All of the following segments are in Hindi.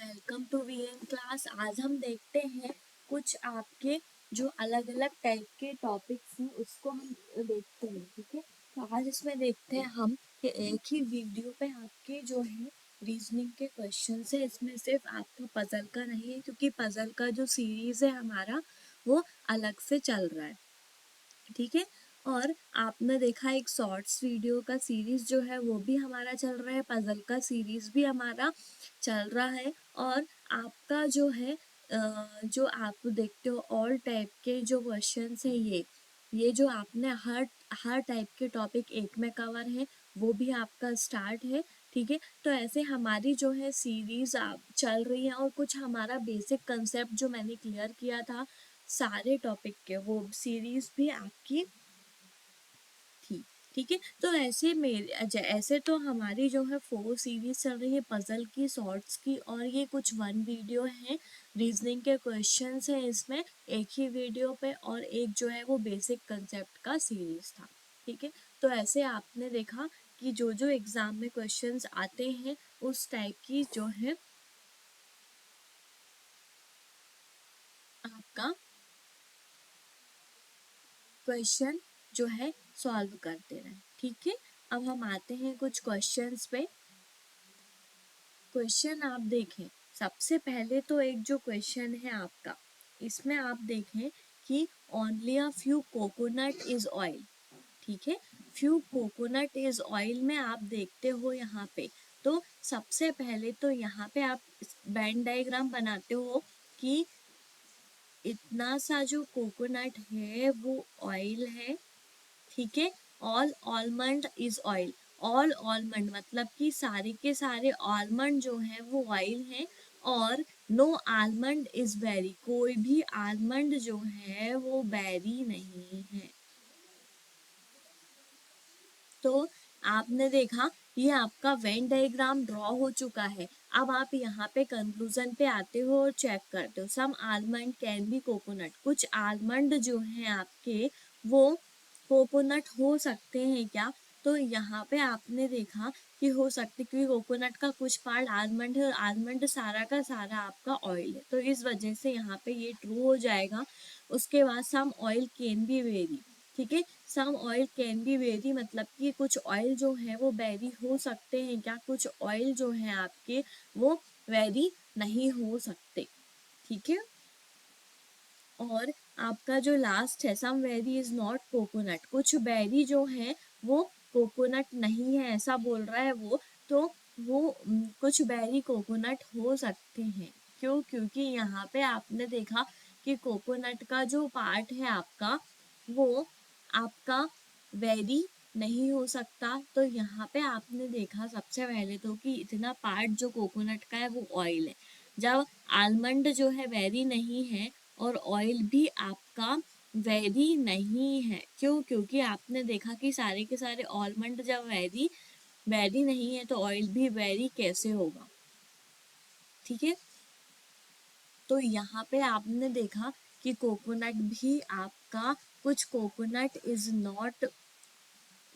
Welcome to VN class. आज हम देखते हैं कुछ आपके जो अलग अलग टाइप के टॉपिक्स हैं उसको हम देखते हैं। ठीक है, तो आज इसमें देखते हैं हम कि एक ही वीडियो पे आपके जो है रीजनिंग के क्वेश्चन है। इसमें सिर्फ आपका पजल का नहीं है, क्योंकि पजल का जो सीरीज है हमारा वो अलग से चल रहा है। ठीक है, और आपने देखा एक शॉर्ट्स वीडियो का सीरीज जो है वो भी हमारा चल रहा है, पजल का सीरीज भी हमारा चल रहा है। और आपका जो है जो आप देखते हो ऑल टाइप के जो क्वेश्चंस है ये जो आपने हर टाइप के टॉपिक एक में कवर है वो भी आपका स्टार्ट है। ठीक है, तो ऐसे हमारी जो है सीरीज आप चल रही है और कुछ हमारा बेसिक कंसेप्ट जो मैंने क्लियर किया था सारे टॉपिक के वो सीरीज भी आपकी थी। ठीक है, तो ऐसे तो हमारी जो है 4 सीरीज चल रही है, पजल की, शॉर्ट्स की, और ये कुछ 1 वीडियो है रीजनिंग के क्वेश्चंस है इसमें एक ही वीडियो पे, और एक जो है वो बेसिक कंसेप्ट का सीरीज था। ठीक है, तो ऐसे आपने देखा कि जो जो एग्जाम में क्वेश्चंस आते हैं उस टाइप की जो है आपका क्वेश्चन जो है सॉल्व करते रहें। ठीक है, अब हम आते हैं कुछ क्वेश्चंस पे। क्वेश्चन आप देखें, सबसे पहले तो एक जो क्वेश्चन है आपका, इसमें आप देखें कि only a few coconut is oil. ठीक है, फ्यू कोकोनट इज ऑयल में आप देखते हो यहाँ पे, तो सबसे पहले तो यहाँ पे आप बैंड डायग्राम बनाते हो कि इतना सा जो कोकोनट है वो ऑयल है। ठीक है, all almond is oil. All almond मतलब कि सारे के सारे आलमंड जो है वो ऑयल है, और नो आलमंड इज बेरी, कोई भी आलमंड जो है वो बेरी नहीं है। तो आपने देखा ये आपका वेन डायग्राम ड्रॉ हो चुका है। अब आप यहाँ पे कंक्लूजन पे आते हो और चेक करते हो सम आलमंड कैन बी कोकोनट, कुछ आलमंड जो हैं आपके वो कोकोनट हो सकते हैं क्या। तो यहाँ पे आपने देखा कि हो सकते, क्योंकि कोकोनट का कुछ पार्ट आलमंड है और आलमंड सारा का सारा आपका ऑयल है, तो इस वजह से यहाँ पे ये ट्रू हो जाएगा। उसके बाद some oil can be vary. ठीक है, some oil can be vary मतलब कि कुछ ऑयल जो है वो वेरी हो सकते हैं क्या, कुछ ऑयल जो है आपके वो वेरी नहीं हो सकते। ठीक है, और आपका जो लास्ट है सम बेरी इज नॉट कोकोनट, कुछ बेरी जो है वो कोकोनट नहीं है ऐसा बोल रहा है वो, तो वो कुछ बेरी कोकोनट हो सकते हैं। क्यों, क्योंकि यहाँ पे आपने देखा कि कोकोनट का जो पार्ट है आपका वो आपका वेरी नहीं हो सकता। तो यहाँ पे आपने देखा सबसे पहले तो कि इतना पार्ट जो कोकोनट का है वो ऑयल है, जब आलमंड जो है वेरी नहीं है और ऑयल भी आपका वेरी नहीं है। क्यों, क्योंकि आपने देखा कि सारे के सारे आलमंड जब वेरी वेरी नहीं है तो ऑयल भी वेरी कैसे होगा। ठीक है, तो यहाँ पे आपने देखा कि कोकोनट भी आपका, कुछ कोकोनट इज नॉट,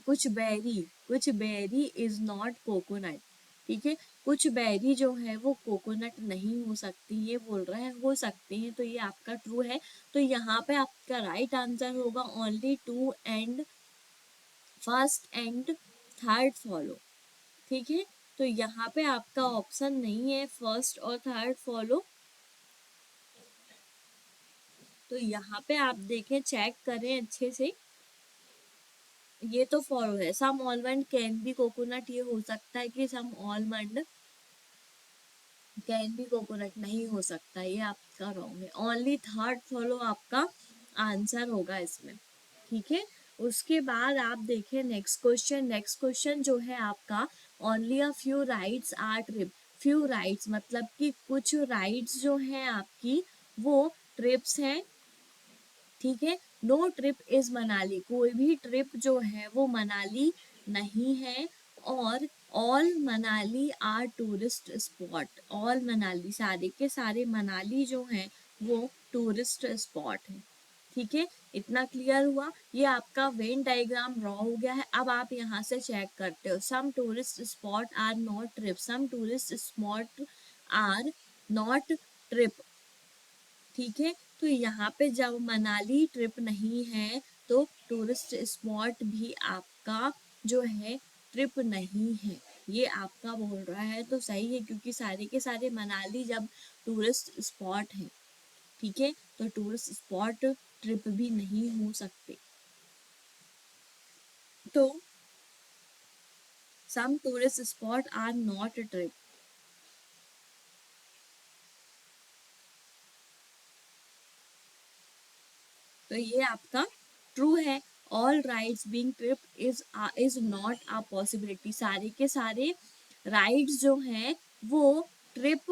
कुछ बेरी इज नॉट कोकोनट। ठीक है, कुछ बेरी जो है वो कोकोनट नहीं हो सकती, ये बोल रहा है हो सकती है, तो ये आपका ट्रू है। तो यहाँ पे आपका राइट आंसर होगा only 2 and first and third follow. ठीक है, तो यहाँ पे आपका ऑप्शन नहीं है फर्स्ट और थर्ड फॉलो। तो यहाँ पे आप देखें, चेक करें अच्छे से, ये तो फॉलो है। सम आलमंड कैन बी कोकोनट, ये हो सकता है कि सम आलमंड कैन बी कोकोनट, नहीं हो सकता, ये आपका रॉन्ग है। ओनली थर्ड फॉलो आपका आंसर होगा इसमें। ठीक है, उसके बाद आप देखें नेक्स्ट क्वेश्चन। नेक्स्ट क्वेश्चन जो है आपका only a few rides are trip. Few rides मतलब कि कुछ राइड्स जो हैं आपकी वो ट्रिप्स हैं। ठीक है, नो ट्रिप इज मनाली, कोई भी ट्रिप जो है वो मनाली नहीं है। और all Manali are tourist spot, all Manali सारे के सारे मनाली जो हैं वो टूरिस्ट स्पॉट है। ठीक है, इतना क्लियर हुआ। ये आपका वेन डायग्राम ड्रॉ हो गया है। अब आप यहाँ से चेक करते हो some tourist spot are not trip, some tourist spot are not trip. ठीक है, तो यहाँ पे जब मनाली ट्रिप नहीं है तो टूरिस्ट स्पॉट भी आपका जो है ट्रिप नहीं है, ये आपका बोल रहा है तो सही है, क्योंकि सारे के सारे मनाली जब टूरिस्ट स्पॉट है, ठीक है, तो टूरिस्ट स्पॉट ट्रिप भी नहीं हो सकते। तो some tourist spot are not trip. तो ये आपका ट्रू है। All rides being trip is not a possibility. सारे के सारे राइड्स जो हैं वो ट्रिप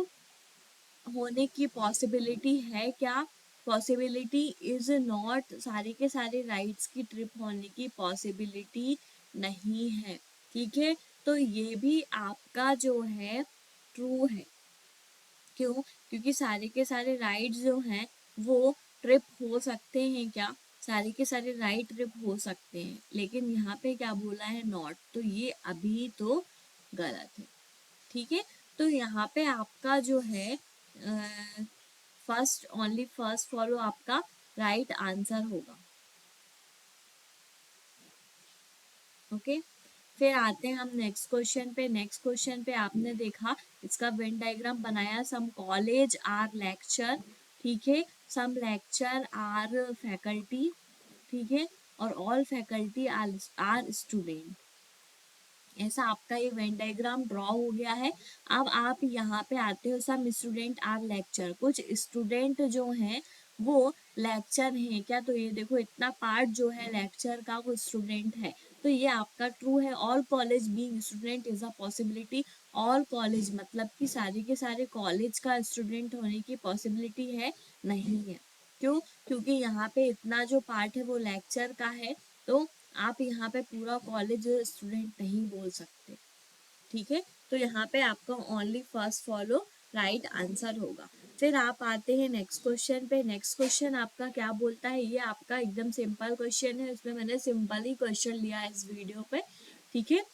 होने की पॉसिबिलिटी है क्या? पॉसिबिलिटी इज नॉट, सारे के सारे राइड्स की ट्रिप होने की पॉसिबिलिटी नहीं है। ठीक है, तो ये भी आपका जो है ट्रू है। क्यों? क्योंकि सारे के सारे राइड्स जो हैं वो ट्रिप हो सकते हैं क्या? सारे के सारे राइड ट्रिप हो सकते हैं, लेकिन यहाँ पे क्या बोला है? नॉट। तो ये अभी तो गलत है। ठीक है, तो यहाँ पे आपका जो है फर्स्ट, ओनली फर्स्ट फॉलो आपका राइट आंसर होगा। ओके, फिर आते हैं हम नेक्स्ट क्वेश्चन पे। नेक्स्ट क्वेश्चन पे आपने देखा, इसका वेन डायग्राम बनाया। सम कॉलेज आर लेक्चर, ठीक है, सम लेक्चर आर फैकल्टी, ठीक है, और ऑल फैकल्टी आर स्टूडेंट। ऐसा आपका ये वेन डायग्राम ड्रॉ हो गया है। अब आप यहाँ पे आते हो, सम स्टूडेंट आर लेक्चर, कुछ स्टूडेंट जो हैं वो लेक्चर हैं क्या? तो ये देखो, इतना पार्ट जो है लेक्चर का वो स्टूडेंट है, तो ये आपका ट्रू है। All college being student is a possibility. All college मतलब कि सारे के सारे कॉलेज का स्टूडेंट होने की पॉसिबिलिटी है नहीं है। क्यों? क्योंकि यहाँ पे इतना जो पार्ट है वो लेक्चर का है, तो आप यहाँ पे पूरा कॉलेज स्टूडेंट नहीं बोल सकते। ठीक है, तो यहाँ पे आपका only first follow right answer होगा। फिर आप आते हैं नेक्स्ट क्वेश्चन पे। नेक्स्ट क्वेश्चन आपका क्या बोलता है? ये आपका एकदम सिंपल क्वेश्चन है, इसमें मैंने सिंपल ही क्वेश्चन लिया है इस वीडियो पे। ठीक है,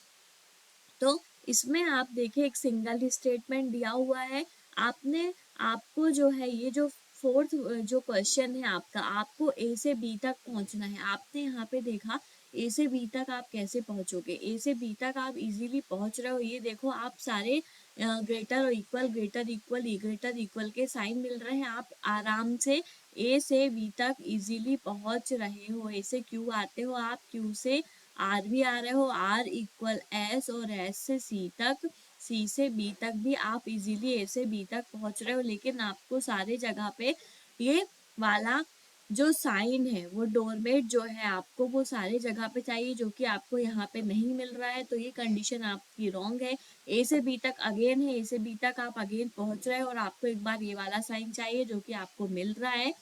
तो इसमें आप देखिए, एक सिंगल स्टेटमेंट दिया हुआ है। आपने, आपको जो है ये जो फोर्थ जो क्वेश्चन है आपका, आपको ए से बी तक पहुंचना है। आपने यहाँ पे देखा ए से बी तक आप कैसे पहुंचोगे? ए से बी तक आप इजीली पहुंच रहे हो। ये देखो, आप सारे ग्रेटर और इक्वल, ग्रेटर इक्वल, ई ग्रेटर इक्वल के साइन मिल रहे हैं। आप आराम से ए से बी तक इजीली पहुंच रहे हो। ए से क्यू आते हो आप, क्यू से आर भी आ रहे हो, आर इक्वल एस, और एस से सी तक, सी से बी तक भी आप इजीली ए से बी तक पहुंच रहे हो। लेकिन आपको सारे जगह पे ये वाला जो साइन है वो डोरमेट जो है आपको वो सारे जगह पे चाहिए, जो कि आपको यहाँ पे नहीं मिल रहा है। तो ये कंडीशन आपकी रॉन्ग है। ए से बी तक अगेन है, ए से बी तक आप अगेन पहुंच रहे हो और आपको एक बार ये वाला साइन चाहिए जो कि आपको मिल रहा है।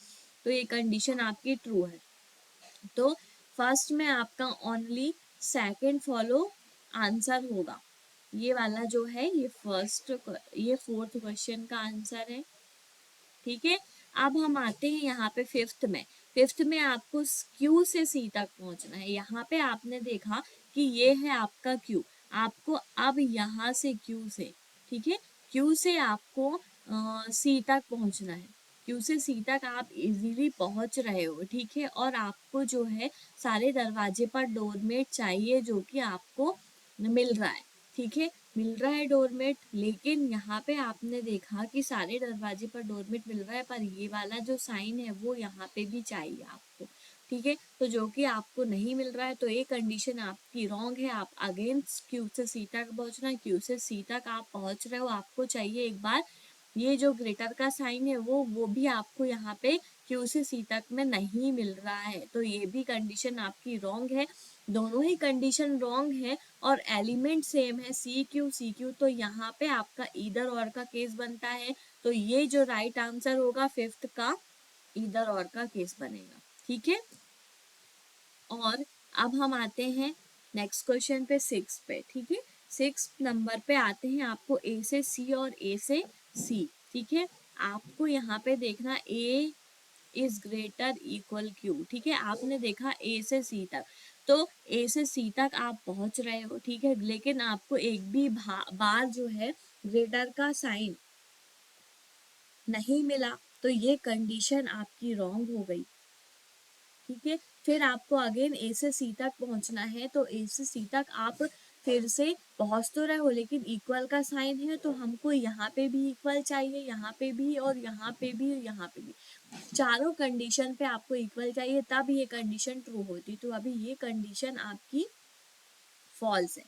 तो ये कंडीशन आपकी ट्रू है। तो फर्स्ट में आपका ओनली सेकंड फॉलो आंसर होगा। ये वाला जो है ये फर्स्ट, ये फोर्थ क्वेश्चन का आंसर है। ठीक है, अब हम आते हैं यहाँ पे फिफ्थ में। फिफ्थ में आपको क्यू से सी तक पहुंचना है। यहाँ पे आपने देखा कि ये है आपका क्यू, आपको अब यहाँ से क्यू से, ठीक है, क्यू से आपको सी तक पहुंचना है। क्यू से सी तक आप इजीली पहुंच रहे हो। ठीक है, और आपको जो है सारे दरवाजे पर डोरमेट चाहिए, जो कि आपको मिल रहा है। ठीक है, मिल रहा है डोरमेट, लेकिन यहाँ पे आपने देखा कि सारे दरवाजे पर डोरमेट मिल रहा है, पर ये वाला जो साइन है वो यहाँ पे भी चाहिए आपको। ठीक है, तो जो कि आपको नहीं मिल रहा है, तो ये कंडीशन आपकी रॉन्ग है। आप अगेन क्यू से सी तक पहुंचना है, क्यू से सी तक आप पहुंच रहे हो, आपको चाहिए एक बार ये जो ग्रेटर का साइन है वो भी आपको यहाँ पे क्यू से सी तक में नहीं मिल रहा है। तो ये भी कंडीशन आपकी रॉन्ग है। दोनों ही कंडीशन रॉन्ग है और एलिमेंट सेम है, सी क्यू, तो यहाँ पे आपका इधर और का केस बनता है। तो ये जो राइट आंसर होगा फिफ्थ का, इधर और का केस बनेगा। ठीक है, और अब हम आते हैं नेक्स्ट क्वेश्चन पे, सिक्स पे। ठीक है, सिक्स नंबर पे आते हैं। आपको ए से सी और ए से सी, ठीक है, आपको यहाँ पे देखना ए इज ग्रेटर इक्वल क्यू। ठीक है, आपने देखा ए से सी तक, तो ए से सी तक आप पहुंच रहे हो। ठीक है, लेकिन आपको एक भी बार जो है ग्रेटर का साइन नहीं मिला तो ये कंडीशन आपकी रॉन्ग हो गई। ठीक है, फिर आपको अगेन ए से सी तक पहुंचना है, तो ए से सी तक आप फिर से पहुंच तो रहे हो, लेकिन इक्वल का साइन है तो हमको यहाँ पे भी इक्वल चाहिए, यहाँ पे भी और यहाँ पे भी और यहाँ पे भी, चारों कंडीशन पे आपको इक्वल चाहिए, तब ये कंडीशन ट्रू होती। तो अभी ये कंडीशन आपकी फॉल्स है।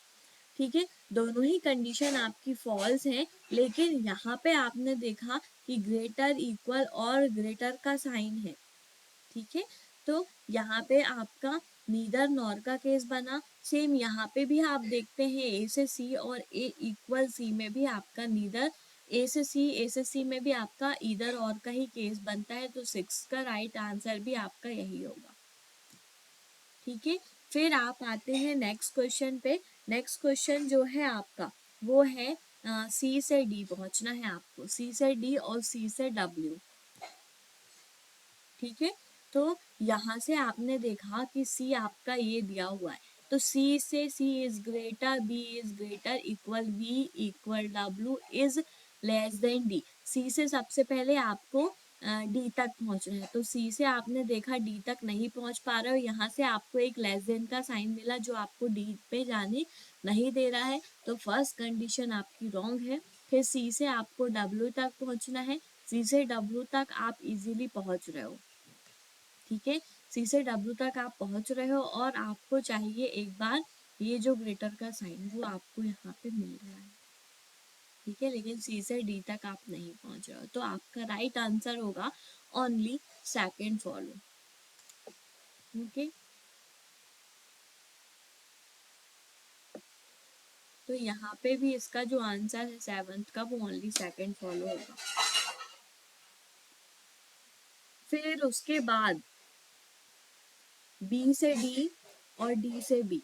ठीक है, दोनों ही कंडीशन आपकी फॉल्स है, लेकिन यहाँ पे आपने देखा कि ग्रेटर इक्वल और ग्रेटर का साइन है। ठीक है, तो यहाँ पे आपका नीदर नॉर का केस बना। सेम यहाँ पे भी आप देखते हैं ए से सी और ए इक्वल सी में भी आपका नीदर, ए से सी में भी आपका इधर और का ही केस बनता है। तो 6 का राइट आंसर भी आपका यही होगा। ठीक है, फिर आप आते हैं नेक्स्ट क्वेश्चन पे। नेक्स्ट क्वेश्चन जो है आपका वो है सी से डी पहुंचना है आपको, सी से डी और सी से डब्ल्यू। ठीक है, तो यहाँ से आपने देखा कि सी आपका ये दिया हुआ है, तो सी से C is greater, B is greater, equal V, equal W, is less than D. C से सबसे पहले आपको डी तक पहुंचना है, तो सी से आपने देखा डी तक नहीं पहुंच पा रहे हो, यहाँ से आपको एक लेस देन का साइन मिला जो आपको डी पे जाने नहीं दे रहा है, तो फर्स्ट कंडीशन आपकी रॉन्ग है। फिर सी से आपको डब्ल्यू तक पहुंचना है, सी से डब्ल्यू तक आप इजीली पहुंच रहे हो। ठीक है, सी से डब्ल्यू तक आप पहुंच रहे हो और आपको चाहिए एक बार ये जो ग्रेटर का साइन वो आपको यहाँ पे मिल रहा है। ठीक है, लेकिन सी से डी तक आप नहीं पहुंच रहे हो, तो आपका राइट आंसर होगा ओनली सेकेंड फॉलो। ओके, तो यहाँ पे भी इसका जो आंसर है सेवंथ का वो ओनली सेकेंड फॉलो होगा। फिर उसके बाद बी से डी और डी से बी।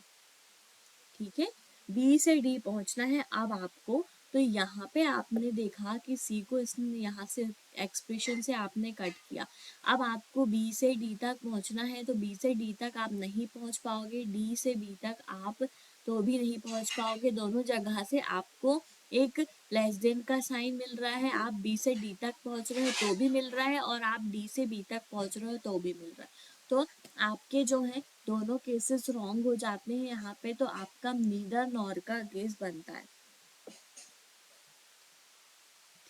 ठीक है, बी से डी पहुंचना है अब आपको। तो यहाँ पे आपने देखा कि सी को इसने यहाँ से एक्सप्रेशन से आपने कट किया। अब आपको बी से डी तक पहुंचना है, तो बी से डी तक आप नहीं पहुंच पाओगे, डी से बी तक आप तो भी नहीं पहुंच पाओगे। दोनों जगह से आपको एक लेस देन का साइन मिल रहा है। आप बी से डी तक पहुंच रहे हो तो भी मिल रहा है, और आप डी से बी तक पहुंच रहे हो तो भी मिल रहा है। तो आपके जो है दोनों केसेस रॉन्ग हो जाते हैं यहाँ पे, तो आपका नीदर नॉर का केस बनता है।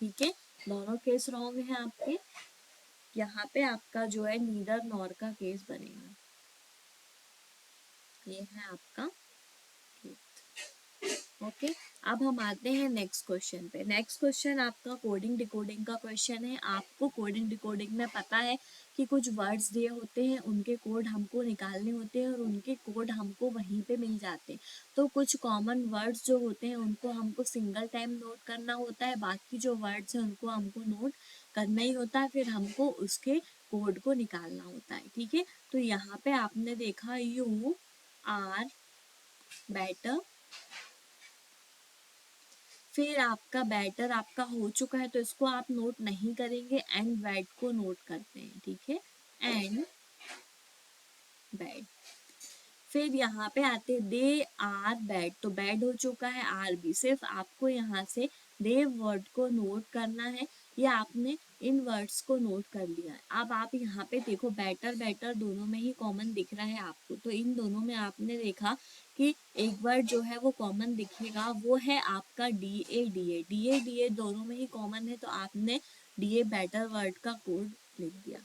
ठीक है, दोनों केस रॉन्ग है आपके, यहाँ पे आपका जो है नीदर नॉर का केस बनेगा। ये है आपका ओके। अब हम आते हैं नेक्स्ट क्वेश्चन पे। नेक्स्ट क्वेश्चन आपका कोडिंग डिकोडिंग का क्वेश्चन है। आपको कोडिंग डिकोडिंग में पता है कि कुछ वर्ड्स दिए होते हैं, उनके कोड हमको निकालने होते हैं और उनके कोड हमको वहीं पे मिल जाते हैं। तो कुछ कॉमन वर्ड्स जो होते हैं उनको हमको सिंगल टाइम नोट करना होता है, बाकी जो वर्ड्स हैं उनको हमको नोट करना ही होता है, फिर हमको उसके कोड को निकालना होता है। ठीक है, तो यहाँ पे आपने देखा यू आर बेटर, फिर आपका बैटर आपका हो चुका है तो इसको आप नोट नहीं करेंगे, एंड बैड को नोट करते हैं। ठीक है, एंड बैड। फिर यहाँ पे आते दे आर बैड, तो बैड हो चुका है, आर भी। सिर्फ आपको यहाँ से दे वर्ड को नोट करना है, या आपने इन वर्ड्स को नोट कर लिया है। अब आप यहाँ पे देखो बैटर बैटर दोनों में ही कॉमन दिख रहा है आपको, तो इन दोनों में आपने देखा कि एक वर्ड जो है वो कॉमन दिखेगा, वो है आपका D A D A. D A D A दोनों में ही कॉमन है, तो आपने डी ए बैटर वर्ड का कोड लिख दिया।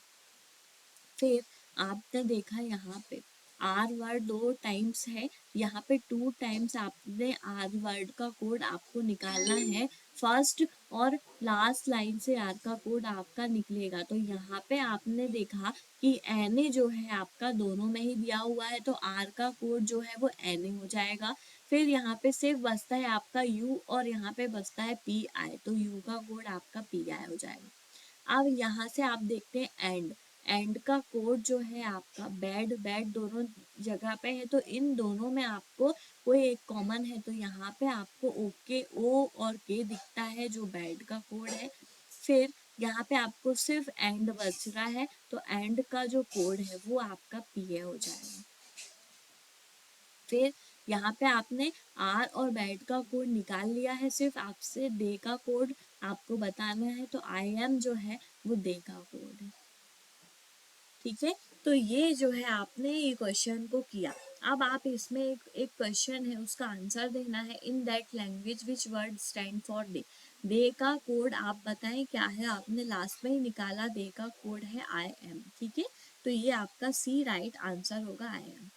फिर आपने देखा यहाँ पे आर वर्ड 2 टाइम्स है, यहाँ पे 2 टाइम्स आपने आर वर्ड का कोड आपको निकालना है। फर्स्ट और लास्ट लाइन से आर का कोड आपका निकलेगा। तो यहाँ पे आपने देखा कि एन ए जो है आपका दोनों में ही दिया हुआ है, तो आर का कोड जो है वो एन ए हो जाएगा। फिर यहाँ पे सिर्फ बचता है आपका यू और यहाँ पे बचता है पी आई, तो यू का कोड आपका पी आई हो जाएगा। अब यहाँ से आप देखते हैं एंड का कोड जो है आपका बैड बैड दोनों जगह पे है, तो इन दोनों में आपको कोई एक कॉमन है, तो यहाँ पे आपको ओके ओ और के दिखता है जो बैड का कोड है। फिर यहाँ पे आपको सिर्फ एंड बच रहा है, तो एंड का जो कोड है वो आपका पी ए हो जाएगा। फिर यहाँ पे आपने आर और बैड का कोड निकाल लिया है, सिर्फ आपसे डे का कोड आपको बताना है, तो आई एम जो है वो दे का कोड है। ठीक है, तो ये जो है आपने ये क्वेश्चन को किया। अब आप इसमें एक क्वेश्चन है, उसका आंसर देना है। In that language which word stand for day. Day का कोड आप बताएं क्या है, आपने लास्ट में ही निकाला, डे का कोड है आई एम। ठीक है, तो ये आपका सी राइट आंसर होगा, आई एम।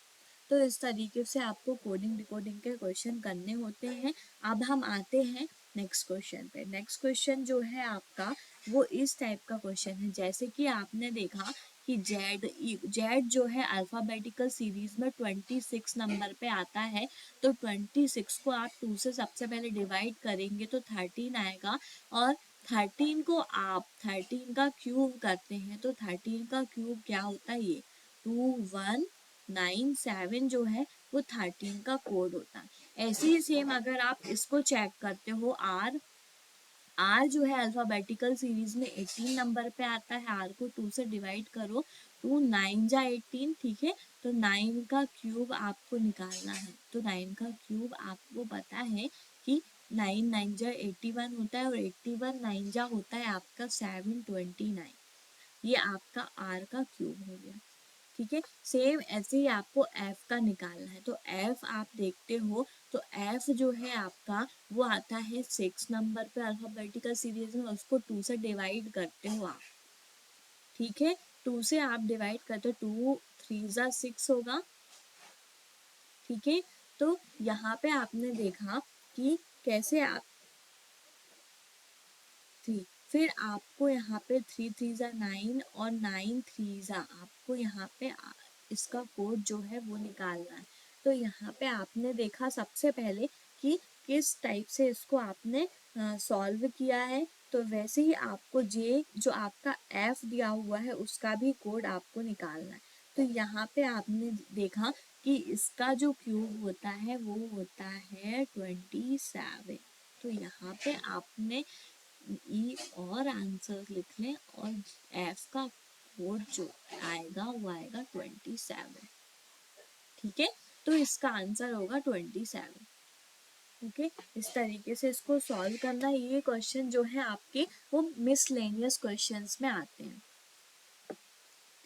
तो इस तरीके से आपको कोडिंग डिकोडिंग के क्वेश्चन करने होते हैं। अब हम आते हैं नेक्स्ट क्वेश्चन पे। नेक्स्ट क्वेश्चन जो है आपका वो इस टाइप का क्वेश्चन है, जैसे कि आपने देखा कि जेड जो है अल्फ़ाबेटिकल सीरीज में 26 नंबर पे आता है। तो 26 को आप 2 से सबसे पहले डिवाइड करेंगे तो 13 आएगा, और 13 को आप 13 का क्यूब करते हैं तो 13 का क्यूब क्या होता है, ये 2197 जो है वो 13 का कोड होता है। ऐसे ही सेम अगर आप इसको चेक करते हो, आर जो है अल्फाबेटिकल सीरीज में 18 नंबर पे आता है। आर को 2 से डिवाइड करो, 2 9 जा 18। ठीक है, तो 9 का क्यूब आपको निकालना है। तो 9 का क्यूब आपको पता है कि 9 9 जा 81 होता है, और 81 9 जा होता है आपका 729। ये आपका आर का क्यूब हो गया। ठीक है, सेम ऐसे ही आपको एफ का निकालना है। तो एफ आप देखते हो, तो एफ जो है आपका वो आता है 6 नंबर पे अल्फाबेटिकल सीरीज में। उसको 2 से डिवाइड करते हो आप। ठीक है, 2 से आप डिवाइड करते हो, 2 3 जा 6 होगा। ठीक है, तो यहाँ पे आपने देखा कि कैसे आप थ्री, फिर आपको यहाँ पे 3 3 जा 9 और 9 3 जा आपको यहाँ पे इसका कोड जो है वो निकालना है। तो यहाँ पे आपने देखा सबसे पहले कि किस टाइप से इसको आपने सॉल्व किया है। तो वैसे ही आपको जे जो आपका एफ दिया हुआ है उसका भी कोड आपको निकालना है। तो यहाँ पे आपने देखा कि इसका जो क्यूब होता है वो होता है 27। तो यहाँ पे आपने ई और आंसर लिख लें, और एफ का कोड जो आएगा वो आएगा 27। ठीक है, तो इसका आंसर होगा 27। ओके, इस तरीके से इसको सॉल्व करना है। ये क्वेश्चन जो है आपके वो मिसलेनियस क्वेश्चंस में आते हैं।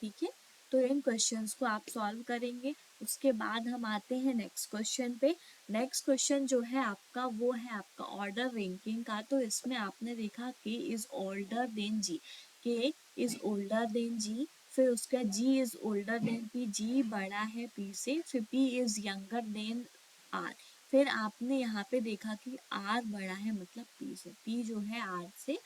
ठीक है, तो इन क्वेश्चंस को आप सॉल्व करेंगे। उसके बाद हम आते हैं नेक्स्ट क्वेश्चन पे। नेक्स्ट क्वेश्चन जो है आपका वो है आपका ऑर्डर रैंकिंग का। तो इसमें आपने देखा के इज ओल्डर देन जी, के इज ओल्डर देन जी, फिर उसका G is older than P, G बड़ा है पी से, फिर P is younger than R. फिर आपने यहाँ पे देखा कि आर बड़ा है मतलब पी से, पी जो है आर से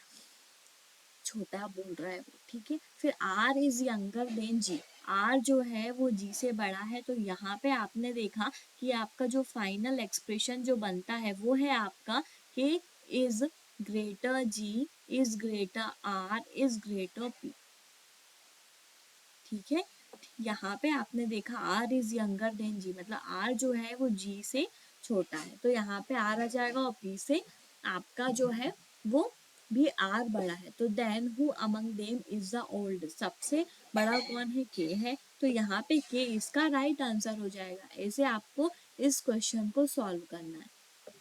छोटा बोल रहा है वो। ठीक है, फिर R is younger than G, R जो है वो जी से बड़ा है। तो यहाँ पे आपने देखा कि आपका जो फाइनल एक्सप्रेशन जो बनता है वो है आपका K is greater G is greater R is greater P. ठीक है, यहाँ पे आपने देखा R is younger than G, मतलब आर जो है वो जी से छोटा है। तो यहाँ पे आर आ जाएगा, और पी से आपका जो है वो भी आर बड़ा है। तो then who among them is the old, सबसे बड़ा कौन है, के है। तो यहाँ पे के इसका राइट आंसर हो जाएगा। ऐसे आपको इस क्वेश्चन को सॉल्व करना है।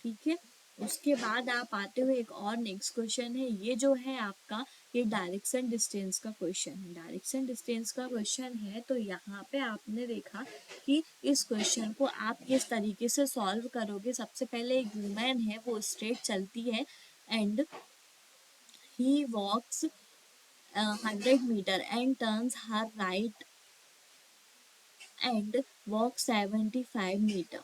ठीक है, उसके बाद आप आते हुए एक और नेक्स्ट क्वेश्चन है। ये जो है आपका ये डायरेक्शन डिस्टेंस का क्वेश्चन है। डायरेक्शन डिस्टेंस का क्वेश्चन है, तो यहाँ पे आपने देखा कि इस क्वेश्चन को आप किस तरीके से सॉल्व करोगे। सबसे पहले एक वुमेन है वो स्ट्रेट चलती है, and he walks 100 metre and turns her right and walk 75 metre.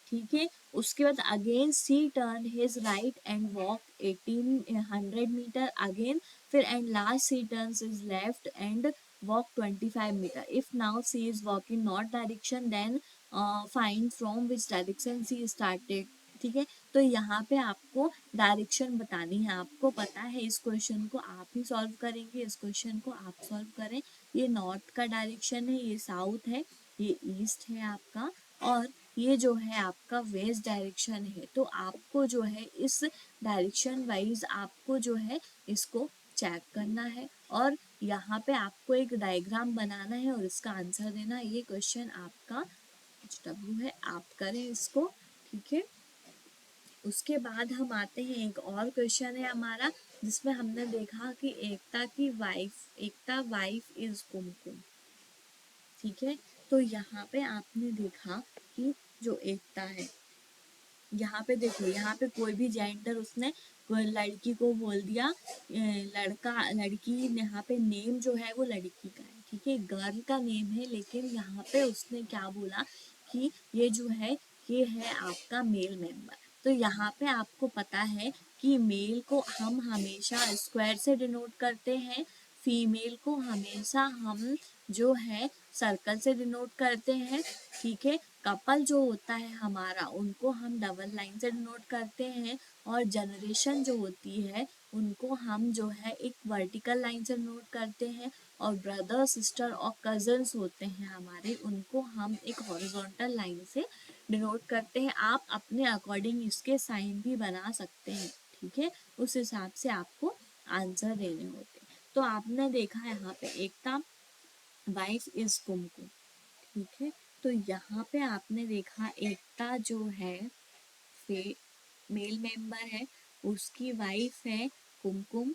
ठीक है, उसके बाद again she turn his right and walk 1800 metre again. फिर and last she turn his left and walk 25 metre. If now she is walking not direction, then find from which direction she started. ठीक है, तो यहाँ पे आपको डायरेक्शन बतानी है। आपको पता है इस क्वेश्चन को आप ही सॉल्व करेंगे, इस क्वेश्चन को आप सॉल्व करें। ये नॉर्थ का डायरेक्शन है, ये साउथ है, ये ईस्ट है आपका, और ये जो है आपका वेस्ट डायरेक्शन है। तो आपको जो है इस डायरेक्शन वाइज आपको जो है इसको चेक करना है, और यहाँ पे आपको एक डायग्राम बनाना है और इसका आंसर देना है। ये क्वेश्चन आपका कुछ W है, आप करें इसको, ठीक है। उसके बाद हम आते हैं, एक और क्वेश्चन है हमारा जिसमें हमने देखा कि एकता वाइफ इज कुमकुम, ठीक है। तो यहाँ पे आपने देखा कि जो एकता है, यहाँ पे देखो, यहाँ पे कोई भी जेंडर उसने लड़की को बोल दिया, लड़का लड़की, यहाँ पे नेम जो है वो लड़की का है, ठीक है, गर्ल का नेम है, लेकिन यहाँ पे उसने क्या बोला कि ये जो है ये है आपका मेल मेंबर। तो यहाँ पे आपको पता है कि मेल को हम हमेशा स्क्वायर से डिनोट करते हैं, फीमेल को हमेशा हम जो है सर्कल से डिनोट करते हैं, ठीक है। कपल जो होता है हमारा उनको हम डबल लाइन से डिनोट करते हैं, और जनरेशन जो होती है उनको हम जो है एक वर्टिकल लाइन से डिनोट करते हैं, और ब्रदर सिस्टर और कजन्स होते हैं हमारे, उनको हम एक हॉरिजॉन्टल लाइन से डिनोट करते हैं। आप अपने अकॉर्डिंग इसके साइन भी बना सकते हैं, ठीक है, उस हिसाब से आपको आंसर देने होते हैं। तो आपने देखा यहाँ पे एकता वाइफ इज कुमकुम, ठीक है। तो यहाँ पे आपने देखा एकता जो है मेल मेंबर है, उसकी वाइफ है कुमकुम,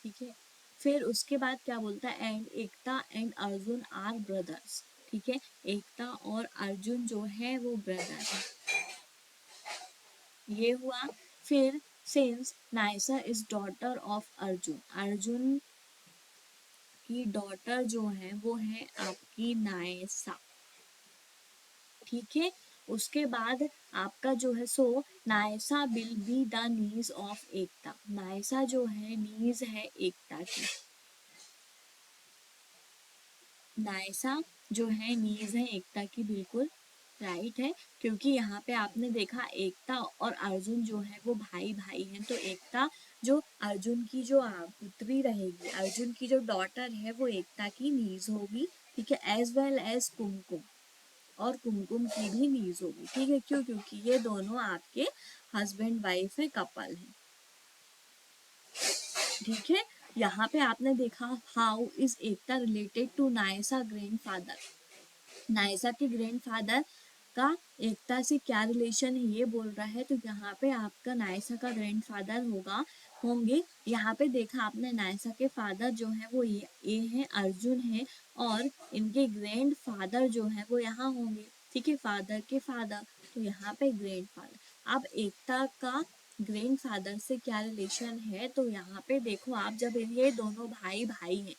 ठीक है। फिर उसके बाद क्या बोलता है, and Ekta and Arjun are brothers, ठीक है, एकता और अर्जुन जो है वो ब्रदर है, ये हुआ। फिर since Naysa is daughter of Arjun, Arjun की डॉटर जो है वो है आपकी नायसा, ठीक है। उसके बाद आपका जो है सो Naysa will be the niece of Ekta, Naysa जो है नीज है एकता की, नायसा जो है नीज है एकता की, बिल्कुल राइट है। क्योंकि यहाँ पे आपने देखा एकता और अर्जुन जो है वो भाई भाई हैं, तो एकता जो अर्जुन की जो पुत्री रहेगी, अर्जुन की जो डॉटर है वो एकता की नीज होगी, ठीक है, एज वेल एज कुमकुम, और कुमकुम की भी नीज होगी, ठीक है। क्यों? क्योंकि ये दोनों आपके हस्बैंड वाइफ है, कपल है, ठीक है। यहाँ पे आपने देखा how is Ekta related to Naysa grandfather, Naysa के ग्रैंडफादर का एकता से क्या रिलेशन है ये बोल रहा है। तो यहाँ पे आपका नायसा का ग्रैंडफादर होंगे। यहाँ पे देखा आपने नायसा के फादर जो है वो ये है अर्जुन है, और इनके ग्रैंडफादर जो है वो यहाँ होंगे, ठीक है, फादर के फादर, तो यहाँ पे ग्रैंडफादर। अब एकता का ग्रैंडफादर से क्या रिलेशन है, तो यहाँ पे देखो आप, जब ये दोनों भाई भाई हैं,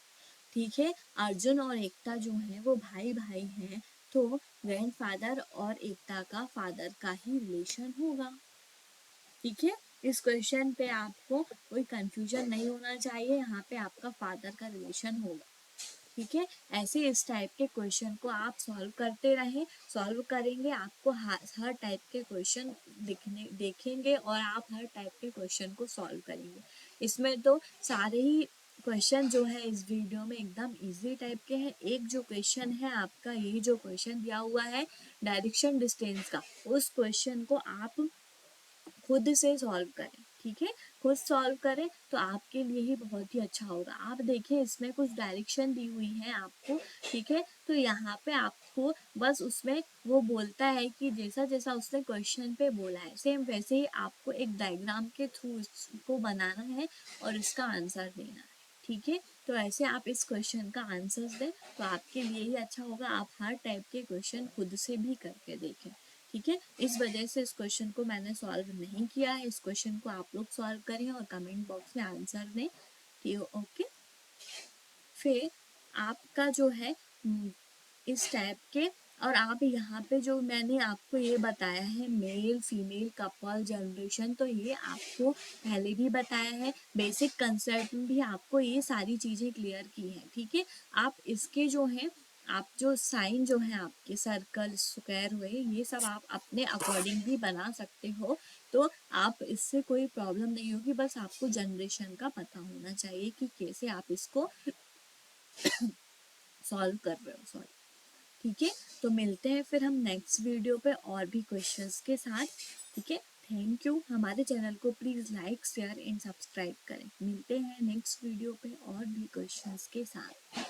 ठीक है, अर्जुन और एकता जो है वो भाई भाई हैं, तो ग्रैंडफादर और एकता का फादर का ही रिलेशन होगा, ठीक है। इस क्वेश्चन पे आपको कोई कंफ्यूजन नहीं होना चाहिए, यहाँ पे आपका फादर का रिलेशन होगा, ठीक है। ऐसे इस टाइप के क्वेश्चन को आप सॉल्व करते रहें, सॉल्व करेंगे आपको हर टाइप के क्वेश्चन देखेंगे, और आप हर टाइप के क्वेश्चन को सॉल्व करेंगे। इसमें तो सारे ही क्वेश्चन जो है इस वीडियो में एकदम इजी टाइप के हैं। एक जो क्वेश्चन है आपका, ये जो क्वेश्चन दिया हुआ है डायरेक्शन डिस्टेंस का, उस क्वेश्चन को आप खुद से सॉल्व करें, ठीक है, खुद सॉल्व करें तो आपके लिए ही बहुत ही अच्छा होगा। आप देखिए इसमें कुछ डायरेक्शन दी हुई है आपको, ठीक है, तो यहाँ पे आपको बस उसमें वो बोलता है कि जैसा जैसा उसने क्वेश्चन पे बोला है सेम वैसे ही आपको एक डायग्राम के थ्रू इसको बनाना है और इसका आंसर देना है, ठीक है। तो ऐसे आप इस क्वेश्चन का आंसर दें तो आपके लिए ही अच्छा होगा। आप हर टाइप के क्वेश्चन खुद से भी करके देखें, ठीक है। इस वजह से इस क्वेश्चन को मैंने सॉल्व नहीं किया है, इस क्वेश्चन को आप लोग सॉल्व करें और कमेंट बॉक्स में आंसर दें, ठीक, ओके। फिर आपका जो है इस टाइप के, और आप यहाँ पे जो मैंने आपको ये बताया है मेल फीमेल कपल जनरेशन, तो ये आपको पहले भी बताया है, बेसिक कंसेप्ट भी आपको ये सारी चीज़ें क्लियर की हैं, ठीक है। आप इसके जो हैं, आप जो साइन जो है आपके सर्कल स्क्वायर हुए, ये सब आप अपने अकॉर्डिंग भी बना सकते हो, तो आप इससे कोई प्रॉब्लम नहीं होगी। बस आपको जनरेशन का पता होना चाहिए कि कैसे आप इसको सॉल्व कर रहे हो, सॉरी, ठीक है। तो मिलते हैं फिर हम नेक्स्ट वीडियो पे और भी क्वेश्चंस के साथ, ठीक है। Thank you. हमारे चैनल को please like share and subscribe करें। मिलते हैं नेक्स्ट वीडियो पे और भी क्वेश्चंस के साथ।